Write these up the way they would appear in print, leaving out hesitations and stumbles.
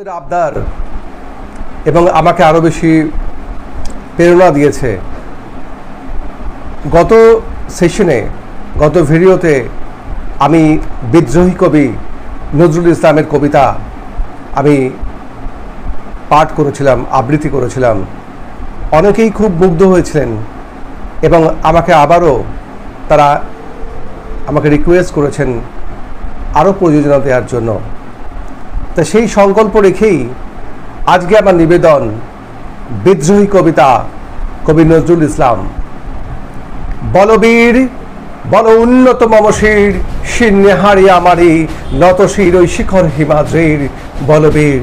আপনাদের আবদার এবং আমাকে আরও বেশি প্রেরণা দিয়েছে। গত সেশনে, গত ভিডিওতে আমি বিদ্রোহী কবি নজরুল ইসলামের কবিতা আমি পাঠ করেছিলাম, আবৃত্তি করেছিলাম। অনেকেই খুব মুগ্ধ হয়েছিলেন এবং আমাকে আবারও তারা আমাকে রিকোয়েস্ট করেছেন আরও প্রযোজনা দেওয়ার জন্য। তা সেই সংকল্প রেখেই আজকে আমার নিবেদন বিদ্রোহী কবিতা কবি নজরুল ইসলাম। বলবীর বল উন্নত মমশির শীর্ণে হারি আমারি নত শির ওই শিখর হিমাদ্রির। বলবীর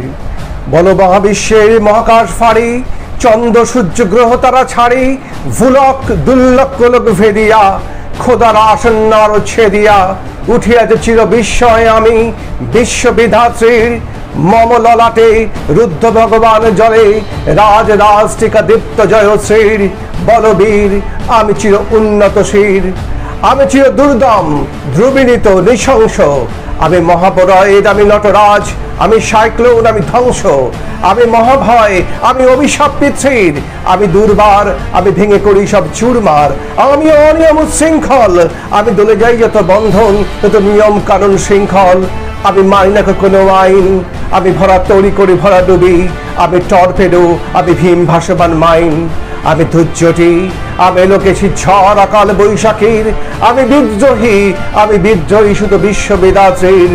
বল মহাবিশ্বের মহাকাশ ফাড়ি চন্দ্র সূর্য গ্রহ তারা ছাড়ি ভুলক দুর্লক লোক ভেদিয়া খোদার আসন্ন আরো ছেদিয়া উঠিয়াছে চির বিস্ময় আমি বিশ্ববিধাত্রীর মম ললাটে রুদ্ধ ভগবান জলে রাজ রাজটিকা দীপ্ত জয়শ্রীর। বলবীর আমি চির উন্নতশীর, আমি চির দুর্দম ধ্রুবিনীত নৃশংস, আমি মহাপরায়েদ, আমি নটরাজ, আমি সাইক্লোন, আমি ধ্বংস, আমি মহাভয়, আমি অভিশাপ পিতৃর, আমি দুর্বার, আমি ভেঙে করি সব চুরমার, আমি অনিয়ম উচ্ছৃঙ্খল, আমি দলে যাই যত বন্ধন তত নিয়ম কানুন শৃঙ্খল, আমি মানি না কোনো আইন, আমি ভরা তৈরি করি ভরা ডুবি, আমি টর্পেডো, আমি ভীম ভাসমান মাইন, আমি ধৈর্যটি, আমি লোকেছি ঝড় আকাল বৈশাখীর, আমি বিদ্রোহী শুধু বিশ্ববিদাত্রীর।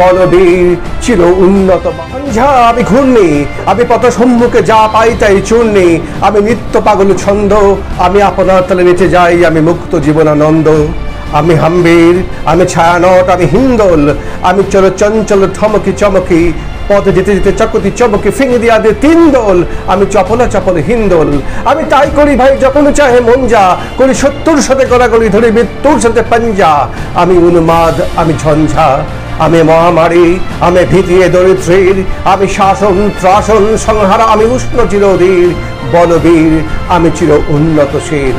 বলবীর চির উন্নত মাঞ্ঝা, আমি ঘূর্ণি, আমি পথ সম্মুখে যা পাই তাই চূর্ণি, আমি নিত্য পাগল ছন্দ, আমি আপনার তলে নেচে যাই, আমি মুক্ত জীবনানন্দ। আমি হাম্বির, আমি ছায়ানট, আমি হিন্দোল, আমি চলো চঞ্চল ঠমকি চমকি, পথে যেতে যেতে চকতি চমকি ফিঙে দিয়া দে তিন দোল, আমি চপলা চপল হিন্দোল, আমি তাই করি ভাই যখন চাহে মন যা, করি 70 সাথে গলাগলি ধরে মৃত্যুর সাথে পাঞ্জা, আমি উন্মাদ, আমি ঝঞ্ঝা, আমি মহামারী, আমি ভীতিয়ে দরিদ্রীর, আমি শাসন ত্রাসন সংহারা, আমি উষ্ণ চিরধীর। বলবীর আমি চির উন্নতশীল,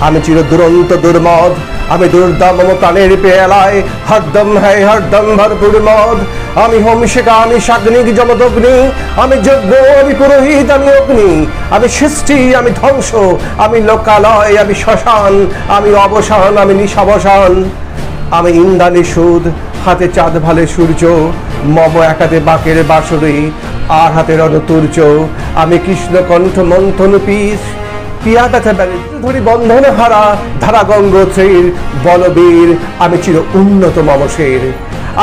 আমি চির দুরন্ত দুর্মদ, আমি দুর্দম প্রাণের পেয়ালায় হরদম হ্যায় হরদম ভরপুর মদ, আমি হোমশিকা, আমি সাগ্নিক জমদগ্নি, আমি যজ্ঞ, আমি পুরোহিত, আমি অগ্নি, আমি সৃষ্টি, আমি ধ্বংস, আমি লোকালয়, আমি শ্মশান, আমি অবসান, আমি নিঃসাবসান, আমি ইন্দ্রাণী সুদ, হাতে চাঁদ ভালে সূর্য, মম একাতে বাকের বাঁশরি আর হাতে রণতুর্য, আমি কৃষ্ণকণ্ঠ মন্থন পিস পিয়া ব্যথা ধরি বন্ধন হারা ধারা গঙ্গোত্রীর। বলবীর আমি চির উন্নত মমশের,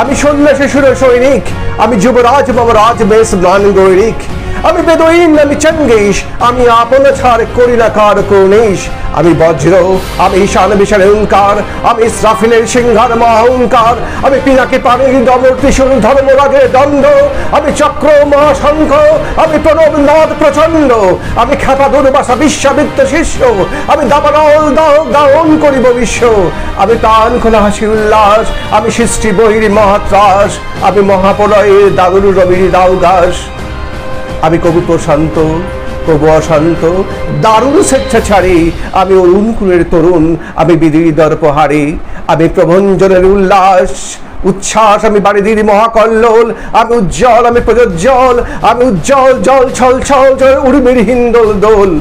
আমি সন্ন্যাসী সুর সৈনিক, আমি যুবরাজ মম রাজ বেশ ম্লান গৈরিক, আমি বেদইন, আমি চঙ্গেশ, আমি আপন ছাড় করি না কার করুণেশ, আমি বজ্র, আমি ঈশান বিশাল ওঙ্কার, আমি ইসরাফিলের সিংহার মহাঙ্কার, আমি পিনাকি পানির দমর ত্রিশূল ধর্মরাজের দণ্ড, আমি চক্র মহাশঙ্খ, আমি প্রণব নাদ প্রচণ্ড, আমি খ্যাপা দুর্বাসা বিশ্বাবিত্ত শিষ্য, আমি দাবানল দাহন করিব বিশ্ব, আমি প্রাণ খোলা হাসি উল্লাস, আমি সৃষ্টি বহির মহাত্রাস, আমি মহাপ্রলয়ের দারুণ রবির দাউগাস, আমি কবি প্রশান্ত, কবু অশান্ত, দারুণ স্বেচ্ছাচারী, আমি অরুণ কুলের তরুণ, আমি বিধির দর্পহারী, আমি প্রভঞ্জনের উল্লাস উচ্ছ্বাস, আমি বারিধির মহাকল্লোল, আমি উজ্জ্বল, আমি প্রজ্জ্বল, আমি উজ্জ্বল জল ছল ছল জল উর্মির হিন্দোল দোল,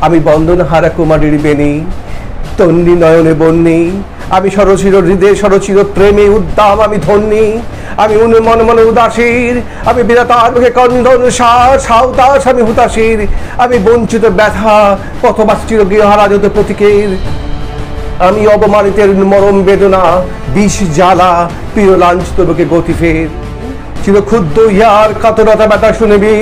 আমি বন্দনহারা কুমারীর বেণী তন্নি নয়নে বন্যী, আমি সরচির হৃদয়ে সরচির প্রেমে উদ্দাম, আমি ধন্যী, আমি মন মন উদাসীর, আমি বিরাতার মুখে কন্দন সাউতাস, আমি হুতাশীর, আমি বঞ্চিত ব্যথা পথবাসচির গৃহহারা যত প্রতীকের, আমি অবমানিতের মরম বেদনা বিষ জ্বালা প্রিয় লাঞ্ছিত বুকে গতি ফের, চির ক্ষুদ্র ইহার কাতরতা ব্যথা শুনিবি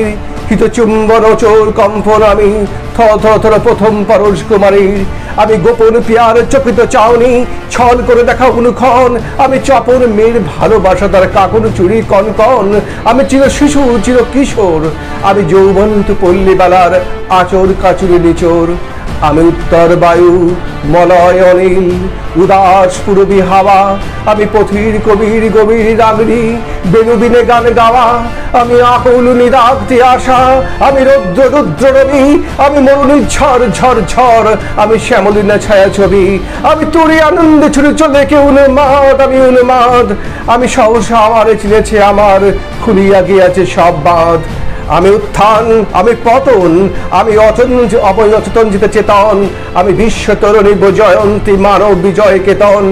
হিত চুম্বন চোর কম্পন, আমি থর প্রথম পরশ কুমারীর, আমি গোপন পিয়ার চকিত চাউনি ছল করে দেখা অনুক্ষণ, আমি চপর মেয়ের ভালোবাসা তার কাকন চুরি কনকন, আমি চির শিশু চির কিশোর, আমি যৌবন্ত পল্লীবেলার আচর কাচুরি নিচোর, আমি উত্তর বায়ু মলয় অনিল উদাস পূরবী হাওয়া, আমি পথির কবির গভীর রাগনি বেনুদিনে গান গাওয়া, আমি আকুল নিরাক্তি আশা, আমি রৌদ্র রুদ্র রবি, আমি মরুণী ঝড় ঝড় ঝড়, আমি শ্যামলিনা ছায়া ছবি, আমি তোরে আনন্দে ছুটে চলে কেউ উন্মাদ, আমি উন্মাদ, আমি সহসা আমারে চিনেছে আমার খুলিয়া গিয়াছে সব বাঁধ। আমি উত্থান, আমি পতন, আমি অচেতন জিতে চেতন, আমি বিশ্ব তরুণী জয়ন্তী মানব বিজয় কেতন,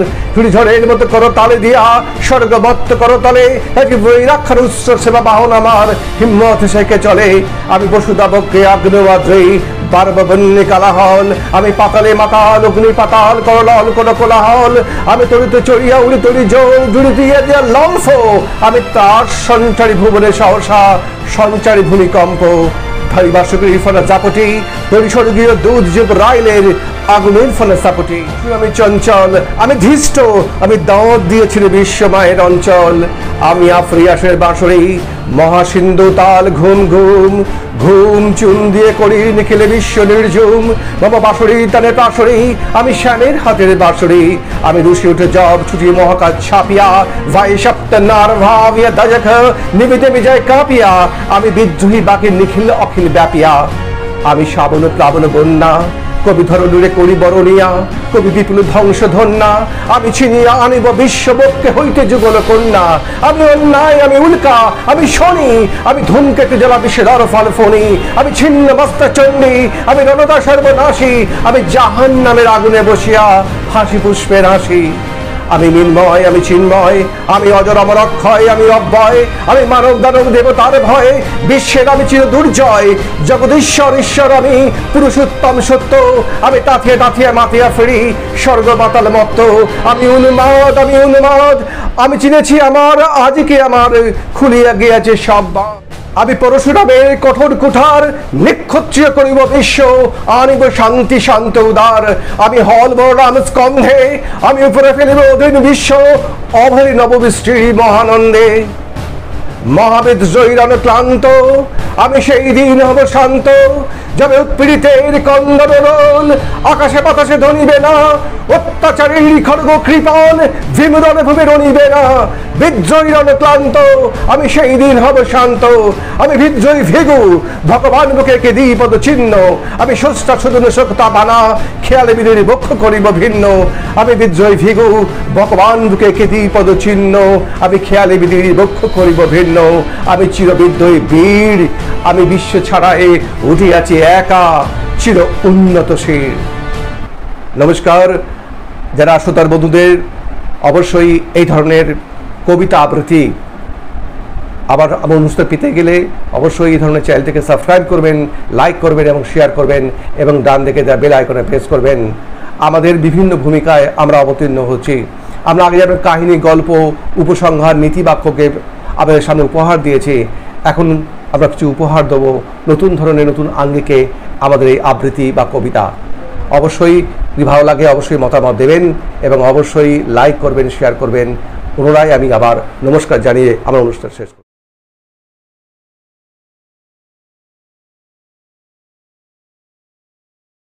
ঝড়ের মতো করো তালে দিয়া স্বর্গবত্ত করো তলে, এক বৈরাক্ষার উৎস সেবা বাহন আমার হিম্মত শেখে চলে, আমি বসুদাবকে আগ্নেয়াদ্রি বারবন্যে কালাহল, আমি পাতালে মাতাল অগ্নি পাতাল করলল কোন কোলাহল, আমি তরিতে চড়িয়া উড়ি তরি জুড়ি দিয়ে দিয়া লম্ফ, আমি তার সঞ্চারী ভুবনে সহসা সঞ্চারী ভূমিকম্প, ধারিবাসকের ফলে জাপটি পরিস্বর্গীয় দুধ যুগ রাইলের আগুনের ফলে সাপটি, আমি চঞ্চল, আমি ধৃষ্ট, আমি দাঁত দিয়েছিল বিশ্বমায়ের অঞ্চল, আমি আফ্রিয়াসের বাঁশরি মহাসিন্ধু তাল ঘুম ঘুম ঘুম চুন দিয়ে করি নিখিলে বিশ্ব নির্ঝুম, বাবা বাঁশরি তানে পাশরি, আমি শ্যামের হাতের বাঁশরি, আমি রুশি উঠে জব ছুটি মহাকাশ ছাপিয়া ভাই সপ্তনার ভাবিয়া দাজখ নিবিতে বিজয় কাঁপিয়া, আমি বিদ্রোহী বাকি নিখিল অখিল ব্যাপিয়া, আমি শ্রাবণ প্লাবন বন্যা কবি ধরণীরে করি বরণিয়া, কবি বিপুল ধ্বংস ধন্যা, আমি ছিনিয়া আনিব বিশ্ববক্ষে হইতে যুগল কন্যা, আমি অন্যায়, আমি উল্কা, আমি শনি, আমি ধূমকেতু জ্বালা বিষের ফল ফণি, আমি ছিন্ন মস্ত চণ্ডী, আমি রণদা সর্বনাশী, আমি জাহান নামের আগুনে বসিয়া হাসি পুষ্পের হাসি, আমি নির্ময়, আমি চিন্ময়, আমি অজর অমর অক্ষয়, আমি অব্যয়, আমি মানব দানব দেবতার ভয়ে বিশ্বের আমি চির দুর্জয়, জগদীশ্বর ঈশ্বর আমি পুরুষোত্তম সত্য, আমি তাথিয়ে তাথিয়ে মাথিয়া ফিরি স্বর্গ পাতাল মত্ত, আমি উন্মাদ, আমি উন্মাদ, আমি চিনেছি আমার আজকে আমার খুলিয়া গিয়াছে সব বাঁধ, আমি পরশুরামের কঠোর কুঠার নিক্ষত্রিয় করিব বিশ্ব, আনিব শান্তি শান্ত উদার, আমি হলব রাম স্কন্ধে, আমি উপরে ফেলিব অধীন বিশ্ব অভয় নববৃষ্টি মহানন্দে, মহাবিদ্রোহীর ক্লান্ত, আমি সেই দিন হব শান্ত, যাবে উৎপীড়িতের কন্দন রোল, আকাশে বাতাসে ধনিবে না, অত্যাচারীর খড়গ কৃপণ ভীমরণে ভূমে রণিবে না, বিদ্রোহীর ক্লান্ত, আমি সেই দিন হব শান্ত, আমি বিদ্রোহী ভেগু ভগবান বুকে কে দিই পদ চিহ্ন, আমি স্রষ্টা সুদন শক্তা বানা খেয়ালে বিদের বক্ষ করিব ভিন্ন, আমি বিদ্রোহী ভেগু ভগবান বুকে কে দিই পদ চিহ্ন, আমি খেয়ালে বিদের বক্ষ করিব ভিন্ন, আমি চিরবিদ্রোহী বীর, আমি বিশ্ব ছাড়াই উঠিয়াছি একা চির উন্নতশীল। নমস্কার, যারা শ্রোতার বন্ধুদের অবশ্যই এই ধরনের কবিতা আবৃত্তি আবার আমার অনুষ্ঠান পেতে গেলে অবশ্যই এই ধরনের চ্যানেলটিকে সাবস্ক্রাইব করবেন, লাইক করবেন এবং শেয়ার করবেন এবং ডান দিকে যা বেল আইকনে প্রেস করবেন। আমাদের বিভিন্ন ভূমিকায় আমরা অবতীর্ণ হচ্ছি। আমরা আগে যেমন কাহিনী, গল্প, উপসংহার, নীতিবাক্যকে আমাদের সামনে উপহার দিয়েছি, এখন আমরা কিছু উপহার দেবো নতুন ধরনের, নতুন আঙ্গিকে আমাদের এই আবৃত্তি বা কবিতা। অবশ্যই যদি ভালো লাগে অবশ্যই মতামত দেবেন এবং অবশ্যই লাইক করবেন, শেয়ার করবেন। পুনরায় আমি আবার নমস্কার জানিয়ে আমার অনুষ্ঠান শেষ করব।